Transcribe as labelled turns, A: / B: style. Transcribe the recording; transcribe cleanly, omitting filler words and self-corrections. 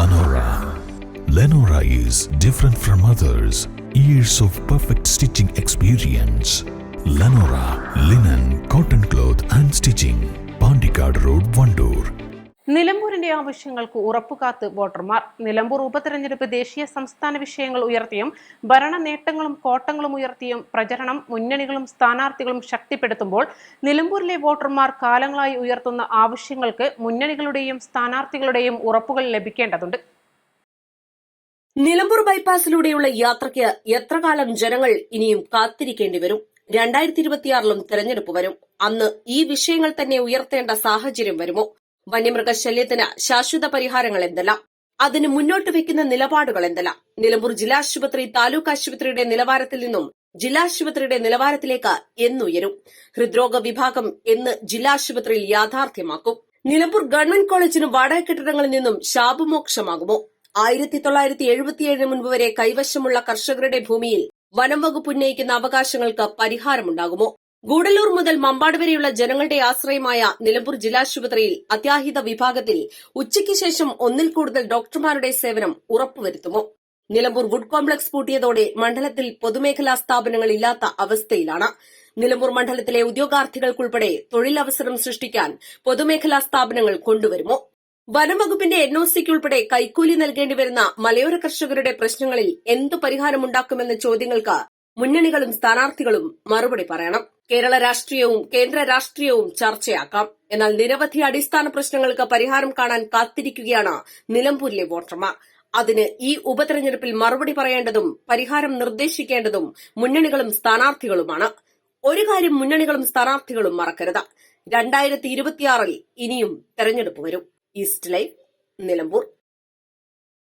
A: Lenora. Lenora is different from others. Years of perfect stitching experience. Lenora linen, cotton cloth and stitching. Pandikad Road, Vandoor.
B: നിലമ്പൂരിന്റെ ആവശ്യങ്ങൾക്ക് ഉറപ്പുകാത്ത് വോട്ടർമാർ. നിലമ്പൂർ ഉപതെരഞ്ഞെടുപ്പ് ദേശീയ സംസ്ഥാന വിഷയങ്ങൾ ഉയർത്തിയും ഭരണ നേട്ടങ്ങളും കോട്ടങ്ങളും ഉയർത്തിയും പ്രചരണം മുന്നണികളും സ്ഥാനാർത്ഥികളും ശക്തിപ്പെടുത്തുമ്പോൾ നിലമ്പൂരിലെ വോട്ടർമാർ കാലങ്ങളായി ഉയർത്തുന്ന ആവശ്യങ്ങൾക്ക് മുന്നണികളുടെയും സ്ഥാനാർത്ഥികളുടെയും ഉറപ്പുകൾ ലഭിക്കേണ്ടതുണ്ട്.
C: നിലമ്പൂർ ബൈപ്പാസിലൂടെയുള്ള യാത്രയ്ക്ക് എത്ര കാലം ജനങ്ങൾ ഇനിയും കാത്തിരിക്കേണ്ടി വരും? 2026 തെരഞ്ഞെടുപ്പ് വരും. അന്ന് ഈ വിഷയങ്ങൾ തന്നെ ഉയർത്തേണ്ട സാഹചര്യം വരുമോ? വന്യമൃഗശല്യത്തിന് ശാശ്വത പരിഹാരങ്ങൾ എന്തെല്ലാം? അതിന് മുന്നോട്ട് വെക്കുന്ന നിലപാടുകൾ എന്തെല്ലാം? നിലമ്പൂർ ജില്ലാശുപത്രി താലൂക്ക് ആശുപത്രിയുടെ നിലവാരത്തിൽ നിന്നും ജില്ലാശുപത്രിയുടെ നിലവാരത്തിലേക്ക് എന്നുയരും? ഹൃദ്രോഗ വിഭാഗം എന്ന് ജില്ലാശുപത്രിയിൽ യാഥാർത്ഥ്യമാക്കും? നിലമ്പൂർ ഗവൺമെന്റ് കോളേജിന് വാടക കെട്ടിടങ്ങളിൽ നിന്നും ശാപമോക്ഷമാകുമോ? 1977 മുൻപ് വരെ കൈവശമുള്ള കർഷകരുടെ ഭൂമിയിൽ വനം വകുപ്പ് ഉന്നയിക്കുന്ന അവകാശങ്ങൾക്ക് പരിഹാരമുണ്ടാകുമോ? ഗൂഡല്ലൂർ മുതൽ മമ്പാട് വരെയുള്ള ജനങ്ങളുടെ ആശ്രയമായ നിലമ്പൂർ ജില്ലാശുപത്രിയിൽ അത്യാഹിത വിഭാഗത്തിൽ ഉച്ചയ്ക്ക് ശേഷം ഒന്നിൽ കൂടുതൽ ഡോക്ടർമാരുടെ സേവനം ഉറപ്പുവരുത്തുമോ? നിലമ്പൂർ വുഡ് കോംപ്ലക്സ് പൂട്ടിയതോടെ മണ്ഡലത്തിൽ പൊതുമേഖലാ സ്ഥാപനങ്ങൾ ഇല്ലാത്ത അവസ്ഥയിലാണ്. നിലമ്പൂർ മണ്ഡലത്തിലെ ഉദ്യോഗാർത്ഥികൾക്കുൾപ്പെടെ തൊഴിലവസരം സൃഷ്ടിക്കാൻ പൊതുമേഖലാ സ്ഥാപനങ്ങൾ കൊണ്ടുവരുമോ? വനംവകുപ്പിന്റെ എൻഒസിക്കുൾപ്പെടെ കൈക്കൂലി നൽകേണ്ടി വരുന്ന മലയോര കർഷകരുടെ പ്രശ്നങ്ങളിൽ എന്തു പരിഹാരമുണ്ടാക്കുമെന്ന ചോദ്യങ്ങൾക്ക് മുന്നണികളും സ്ഥാനാർത്ഥികളും മറുപടി പറയണം. കേരള രാഷ്ട്രീയവും കേന്ദ്ര രാഷ്ട്രീയവും ചർച്ചയാക്കാം. എന്നാൽ നിരവധി അടിസ്ഥാന പ്രശ്നങ്ങൾക്ക് പരിഹാരം കാണാൻ കാത്തിരിക്കുകയാണ് നിലമ്പൂരിലെ വോട്ടർമാർ. അതിന് ഈ ഉപതെരഞ്ഞെടുപ്പിൽ മറുപടി പറയേണ്ടതും പരിഹാരം നിർദ്ദേശിക്കേണ്ടതും മുന്നണികളും സ്ഥാനാർത്ഥികളുമാണ്. ഒരു കാര്യം മുന്നണികളും സ്ഥാനാർത്ഥികളും മറക്കരുത്: 2026 ഇനിയും തെരഞ്ഞെടുപ്പ് വരും. East live, Nilambur.